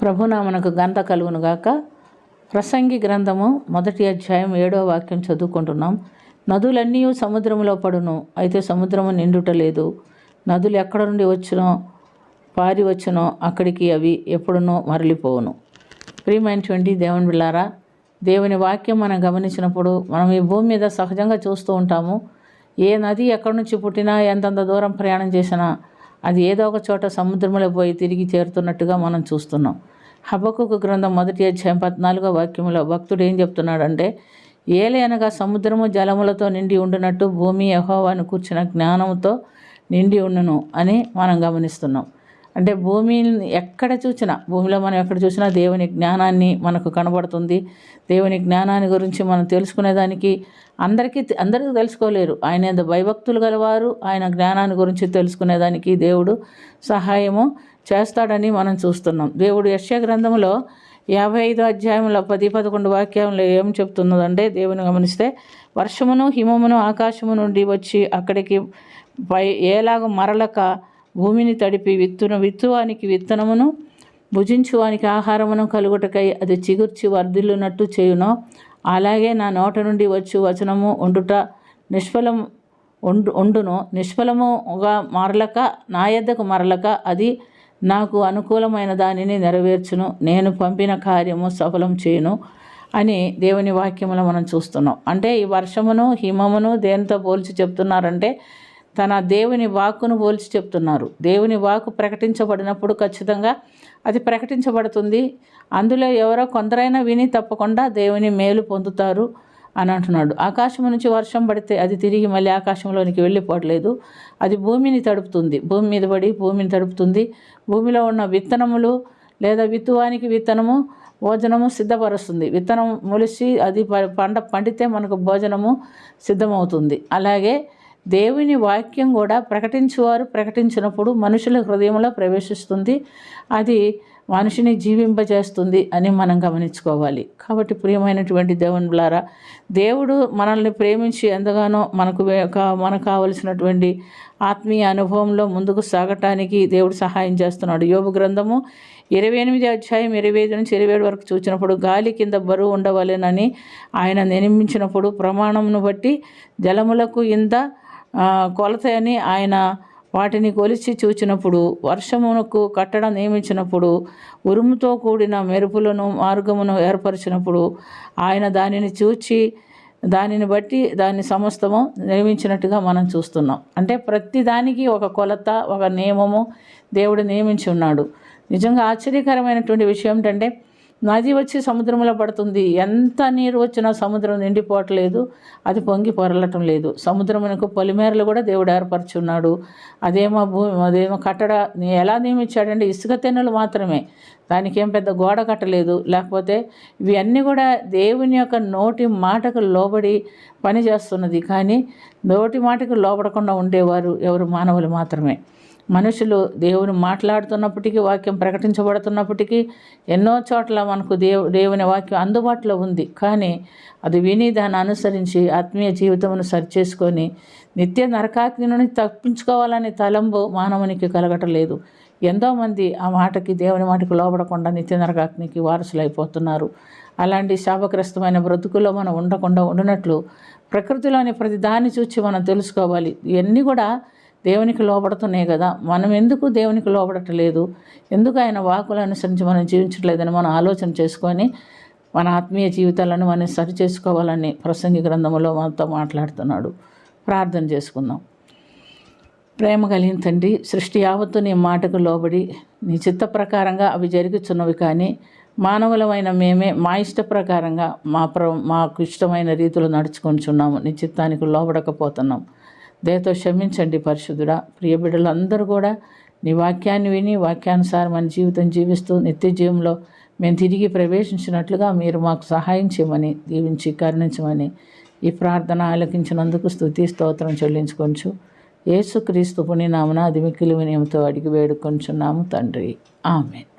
ప్రభునామనకు ఘనత కలుగును గాక. ప్రసంగి గ్రంథము 1వ అధ్యాయం 7వ వాక్యం చదువుకుంటున్నాం. నదులన్నీ సముద్రంలో పడును, అయితే సముద్రము నిండుట లేదు. నదులు ఎక్కడ నుండి వచ్చినో పారి వచ్చినో అక్కడికి అవి ఎప్పుడునో మరలిపోవును. ప్రియమైనటువంటి దేవుని బిడ్డలారా, దేవుని వాక్యం మనం గమనించినప్పుడు మనం ఈ భూమి మీద సహజంగా చూస్తూ ఉంటాము. ఏ నది ఎక్కడి నుంచి పుట్టినా ఎంతంత దూరం ప్రయాణం చేసినా అది ఏదో ఒక చోట సముద్రంలో పోయి తిరిగి చేరుతున్నట్టుగా మనం చూస్తున్నాం. హబక్కూకు గ్రంథం 1వ అధ్యాయం 14వ వాక్యంలో భక్తుడు ఏం చెప్తున్నాడంటే, ఏలయనగా సముద్రము జలములతో నిండి ఉండినట్టు భూమి యెహోవాను కూర్చిన జ్ఞానంతో నిండి ఉండును అని మనం గమనిస్తున్నాం. అంటే భూమిని ఎక్కడ చూసినా, భూమిలో మనం ఎక్కడ చూసినా దేవుని జ్ఞానాన్ని మనకు కనబడుతుంది. దేవుని జ్ఞానాన్ని గురించి మనం తెలుసుకునేదానికి అందరికీ తెలుసుకోలేరు. ఆయన భయభక్తులు గలవారు ఆయన జ్ఞానాన్ని గురించి తెలుసుకునేదానికి దేవుడు సహాయము చేస్తాడని మనం చూస్తున్నాం. దేవుడు యెషయా గ్రంథంలో 55వ అధ్యాయంలో 10-11 వాక్యంలో ఏం చెప్తున్నదంటే, దేవుని గమనిస్తే, వర్షమును హిమమును ఆకాశము నుండి వచ్చి అక్కడికి ఏలాగ మరలక భూమిని తడిపి విత్తువానికి విత్తనమును భుజించువానికి ఆహారమును కలుగుటకై అది చిగుర్చి వర్ధిల్లునట్టు చేయునో, అలాగే నా నోట నుండి వచ్చి వచనము ఉండును నిష్ఫలముగా మరలక నా యొద్దకు మరలక అది నాకు అనుకూలమైన దానిని నెరవేర్చును, నేను పంపిన కార్యము సఫలం చేయును అని దేవుని వాక్యములో మనం చూస్తున్నాం. అంటే ఈ వర్షమును హిమమును దేనితో పోల్చి చెప్తున్నారంటే, తన దేవుని వాక్కును పోల్చి చెప్తున్నారు. దేవుని వాక్కు ప్రకటించబడినప్పుడు ఖచ్చితంగా అది ప్రకటించబడుతుంది. అందులో ఎవరో కొందరైనా విని తప్పకుండా దేవుని మేలు పొందుతారు అని అంటున్నాడు. ఆకాశం నుంచి వర్షం పడితే అది తిరిగి మళ్ళీ ఆకాశంలోనికి వెళ్ళిపోవట్లేదు. అది భూమిని తడుపుతుంది, భూమి మీద పడి భూమిని తడుపుతుంది. భూమిలో ఉన్న విత్తనములు లేదా విత్తువానికి విత్తనము భోజనము సిద్ధపరుస్తుంది. విత్తనం మొలిసి అది పండితే మనకు భోజనము సిద్ధమవుతుంది. అలాగే దేవుని వాక్యం కూడా ప్రకటించేవారు ప్రకటించినప్పుడు మనుషుల హృదయంలో ప్రవేశిస్తుంది, అది మనిషిని జీవింపజేస్తుంది అని మనం గమనించుకోవాలి. కాబట్టి ప్రియమైనటువంటి దేవుని బిడ్డలారా, దేవుడు మనల్ని ప్రేమించి ఎంతగానో మనకు కావలసినటువంటి ఆత్మీయ అనుభవంలో ముందుకు సాగటానికి దేవుడు సహాయం చేస్తున్నాడు. యోబు గ్రంథము 28వ అధ్యాయం 25 నుంచి 27 వరకు చూసినప్పుడు, గాలి కింద బరువు ఉండవలెనని ఆయన నిర్మించినప్పుడు ప్రమాణమును బట్టి జలములకు ఇంత కొలత అని ఆయన వాటిని కొలిచి చూచినప్పుడు, వర్షమునకు కట్టడం నియమించినప్పుడు, ఉరుముతో కూడిన మెరుపులను మార్గమును ఏర్పరిచినప్పుడు ఆయన దానిని చూచి దానిని బట్టి దాన్ని సమస్తము నిర్మించినట్టుగా మనం చూస్తున్నాం. అంటే ప్రతి దానికి ఒక కొలత, ఒక నియమము దేవుడు నియమించి ఉన్నాడు. నిజంగా ఆశ్చర్యకరమైనటువంటి విషయం ఏంటంటే, నది వచ్చి సముద్రంలో పడుతుంది, ఎంత నీరు వచ్చినా సముద్రం నిండిపోవట్లేదు, అది పొంగి పొరలటం లేదు. సముద్రమునకు పొలిమేరలు కూడా దేవుడు ఏర్పరచున్నాడు. అదేమో కట్టడ ఎలా నియమించాడంటే ఇసుక తెన్నులు మాత్రమే, దానికి ఏం పెద్ద గోడ కట్టలేదు. లేకపోతే ఇవన్నీ కూడా దేవుని యొక్క నోటి మాటకు లోబడి పని చేస్తున్నది. కానీ నోటి మాటకు లోబడకుండా ఉండేవారు ఎవరు? మానవులు మాత్రమే. మనుషులు దేవుని మాట్లాడుతున్నప్పటికీ, వాక్యం ప్రకటించబడుతున్నప్పటికీ ఎన్నో చోట్ల మనకు దేవుని వాక్యం అందుబాటులో ఉంది. కానీ అది విని దాన్ని అనుసరించి ఆత్మీయ జీవితమును సరిచేసుకొని నిత్య నరకాగ్ని నుండి తప్పించుకోవాలనే తలంపు మానవునికి కలగటలేదు. ఎంతోమంది ఆ మాటకి, దేవుని మాటకు లోబడకుండా నిత్య నరకాగ్నికి వారసులైపోతున్నారు. అలాంటి శాపగ్రస్తమైన బ్రతుకులో మనం ఉండకుండా ఉండినట్లు ప్రకృతిలోని ప్రతి దాన్ని చూసి మనం తెలుసుకోవాలి. ఇవన్నీ కూడా దేవునికి లోబడుతున్నాయి కదా, మనం ఎందుకు దేవునికి లోబడటలేదు, ఎందుకు ఆయన వాక్కులు అనుసరించి మనం జీవించట్లేదని మనం ఆలోచన చేసుకొని మన ఆత్మీయ జీవితాలను మనం సరి చేసుకోవాలని ప్రసంగి గ్రంథంలో మనతో మాట్లాడుతున్నాడు. ప్రార్థన చేసుకుందాం. ప్రేమ కలిగిన తండ్రి, సృష్టి యావత్తు నీ మాటకు లోబడి నీ చిత్త ప్రకారంగా అవి జరుగుతున్నవి, కానీ మానవులమైన మేమే మా ఇష్ట ప్రకారంగా మాకు ఇష్టమైన రీతిలో నడుచుకొనిచున్నాము, నీ చిత్తానికి లోబడకపోతున్నాం. దయతో క్షమించండి పరిశుద్ధుడా. ప్రియ బిడ్డలందరూ కూడా నీ వాక్యాన్ని విని వాక్యానుసారమైన జీవితం జీవిస్తూ నిత్య జీవంలో మేము తిరిగి ప్రవేశించినట్లుగా మీరు మాకు సహాయం చేయమని, దీవించి కరుణించమని ఈ ప్రార్థన ఆలకించినందుకు స్తుతి స్తోత్రం చెల్లించుకొంచు యేసుక్రీస్తు పుణ్యనామమున అది మిక్కిలి వినయముతో అడిగి వేడుకొంచున్నాము తండ్రి. ఆమేన్.